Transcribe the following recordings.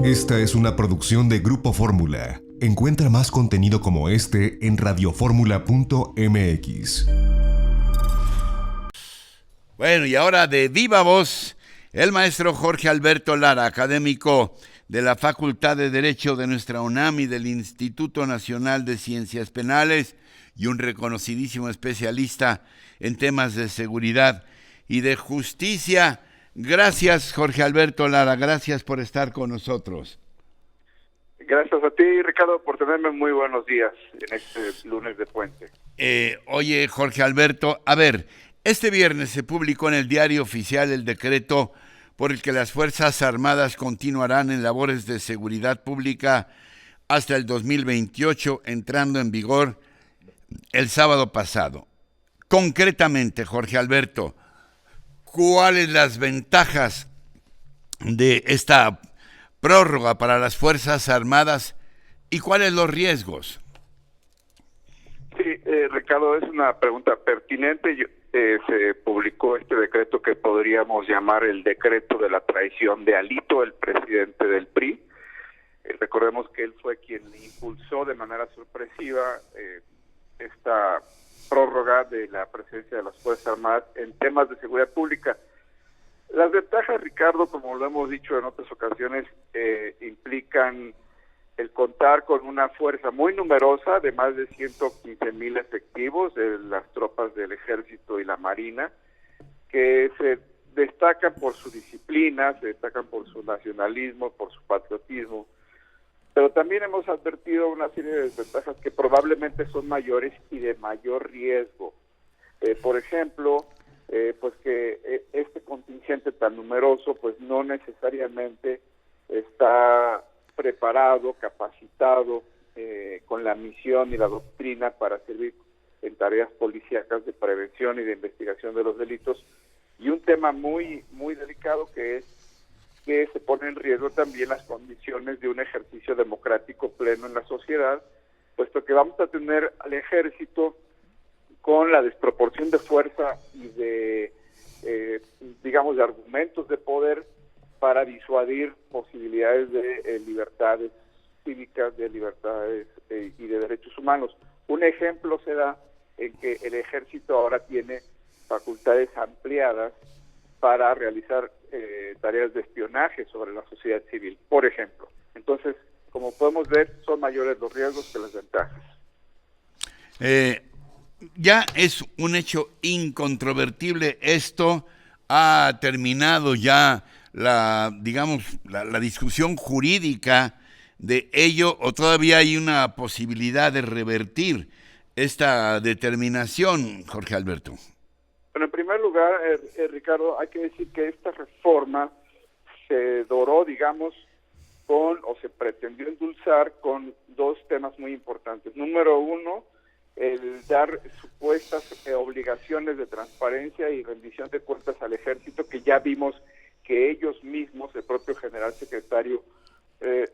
Esta es una producción de Grupo Fórmula. Encuentra más contenido como este en radioformula.mx. Bueno, y ahora de viva voz, el maestro Jorge Alberto Lara, académico de la Facultad de Derecho de nuestra UNAM y del Instituto Nacional de Ciencias Penales y un reconocidísimo especialista en temas de seguridad y de justicia. Gracias, Jorge Alberto Lara, gracias por estar con nosotros. Gracias a ti, Ricardo, por tenerme muy buenos días en este lunes de puente. Oye, Jorge Alberto, a ver, este viernes se publicó en el Diario Oficial el decreto por el que las Fuerzas Armadas continuarán en labores de seguridad pública hasta el 2028, entrando en vigor el sábado pasado. Concretamente, Jorge Alberto, ¿cuáles las ventajas de esta prórroga para las Fuerzas Armadas y cuáles los riesgos? Sí, Ricardo, es una pregunta pertinente. Se publicó este decreto que podríamos llamar el decreto de la traición de Alito, el presidente del PRI. Recordemos que él fue quien impulsó de manera sorpresiva esta prórroga de la presencia de las Fuerzas Armadas en temas de seguridad pública. Las ventajas, Ricardo, como lo hemos dicho en otras ocasiones, implican el contar con una fuerza muy numerosa de más de 115,000 efectivos de las tropas del Ejército y la Marina, que se destacan por su disciplina, se destacan por su nacionalismo, por su patriotismo, pero también hemos advertido una serie de desventajas que probablemente son mayores y de mayor riesgo. Por ejemplo, pues que este contingente tan numeroso pues no necesariamente está preparado, capacitado, con la misión y la doctrina para servir en tareas policíacas de prevención y de investigación de los delitos. Y un tema muy delicado que es que se pone en riesgo también las condiciones de un ejercicio democrático pleno en la sociedad, puesto que vamos a tener al ejército con la desproporción de fuerza y de, digamos, de argumentos de poder para disuadir posibilidades de libertades cívicas, de libertades y de derechos humanos. Un ejemplo se da en que el ejército ahora tiene facultades ampliadas para realizar tareas de espionaje sobre la sociedad civil, por ejemplo. Entonces, como podemos ver, son mayores los riesgos que las ventajas. Ya es un hecho incontrovertible. Esto ha terminado ya la discusión jurídica de ello, o todavía hay una posibilidad de revertir esta determinación, Jorge Alberto. Bueno, en primer lugar, Ricardo, hay que decir que esta reforma se doró, digamos, o se pretendió endulzar con dos temas muy importantes. Número uno, el dar supuestas obligaciones de transparencia y rendición de cuentas al ejército, que ya vimos que ellos mismos, el propio general secretario,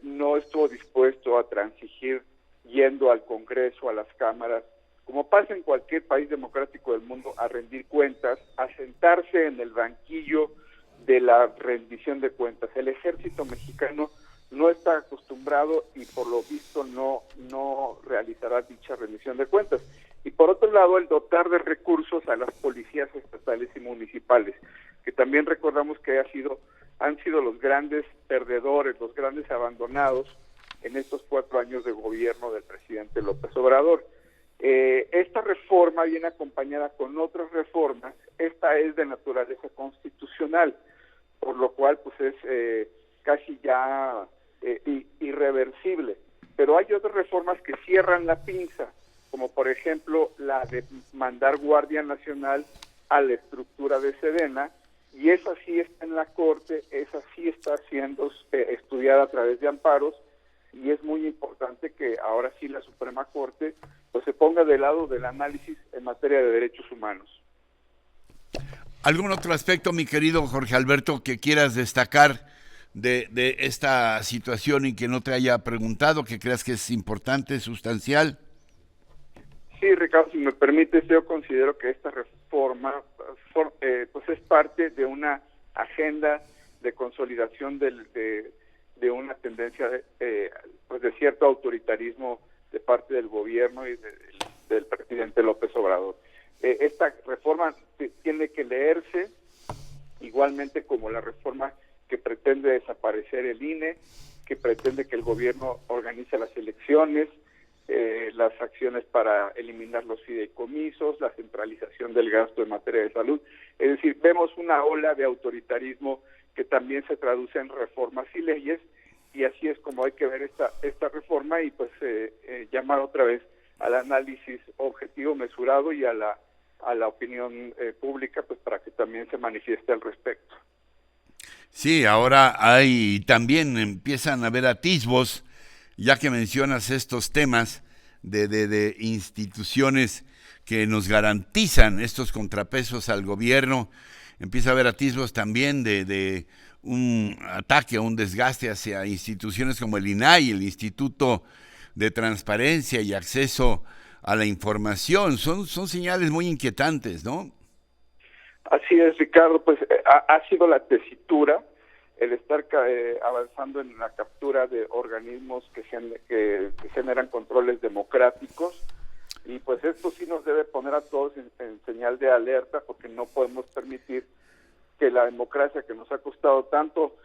no estuvo dispuesto a transigir yendo al Congreso, a las cámaras, como pasa en cualquier país democrático del mundo, a rendir cuentas, a sentarse en el banquillo de la rendición de cuentas. El ejército mexicano no está acostumbrado y por lo visto no realizará dicha rendición de cuentas. Y por otro lado, el dotar de recursos a las policías estatales y municipales, que también recordamos que han sido los grandes perdedores, los grandes abandonados en estos 4 años de gobierno del presidente López Obrador. Esta reforma viene acompañada con otras reformas. Esta es de naturaleza constitucional, por lo cual pues es casi ya irreversible. Pero hay otras reformas que cierran la pinza, como por ejemplo la de mandar Guardia Nacional a la estructura de Sedena, y esa sí está en la Corte, esa sí está siendo estudiada a través de amparos, y es muy importante que ahora sí la Suprema Corte pues se ponga del lado del análisis en materia de derechos humanos. ¿Algún otro aspecto, mi querido Jorge Alberto, que quieras destacar de esta situación y que no te haya preguntado, que creas que es importante, sustancial? Sí, Ricardo, si me permites, yo considero que esta reforma pues es parte de una agenda de consolidación de un una tendencia pues de cierto autoritarismo de parte del gobierno y del presidente López Obrador. Esta reforma tiene que leerse igualmente como la reforma que pretende desaparecer el INE, que pretende que el gobierno organice las elecciones, las acciones para eliminar los fideicomisos, la centralización del gasto en materia de salud. Es decir, vemos una ola de autoritarismo que también se traduce en reformas y leyes, y así es como hay que ver esta reforma y pues llamar otra vez al análisis objetivo, mesurado y a la opinión pública, pues para que también se manifieste al respecto. Sí, ahora también empiezan a haber atisbos, ya que mencionas estos temas de instituciones que nos garantizan estos contrapesos al gobierno. Empieza a haber atisbos también de un ataque, un desgaste hacia instituciones como el INAI, el Instituto de Transparencia y Acceso a la Información. Son señales muy inquietantes, ¿no? Así es, Ricardo, pues ha sido la tesitura el estar avanzando en la captura de organismos que generan controles democráticos, y pues esto sí nos debe poner a todos en señal de alerta, porque no podemos permitir que la democracia, que nos ha costado tanto,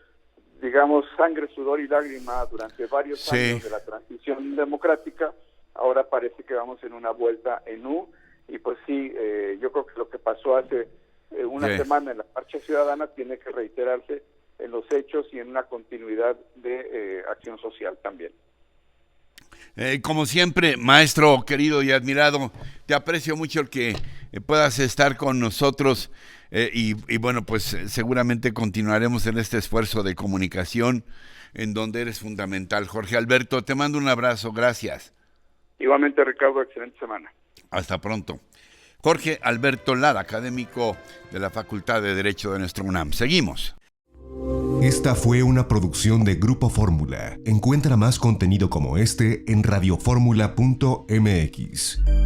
digamos, sangre, sudor y lágrima durante varios años de la transición democrática, ahora parece que vamos en una vuelta en U. Y pues sí, yo creo que lo que pasó hace una semana en la marcha ciudadana tiene que reiterarse en los hechos y en una continuidad de acción social también. Como siempre, maestro querido y admirado, te aprecio mucho el que puedas estar con nosotros y bueno, pues seguramente continuaremos en este esfuerzo de comunicación en donde eres fundamental. Jorge Alberto, te mando un abrazo, gracias. Igualmente, Ricardo, excelente semana. Hasta pronto. Jorge Alberto Lara, académico de la Facultad de Derecho de nuestro UNAM. Seguimos. Esta fue una producción de Grupo Fórmula. Encuentra más contenido como este en radioformula.mx.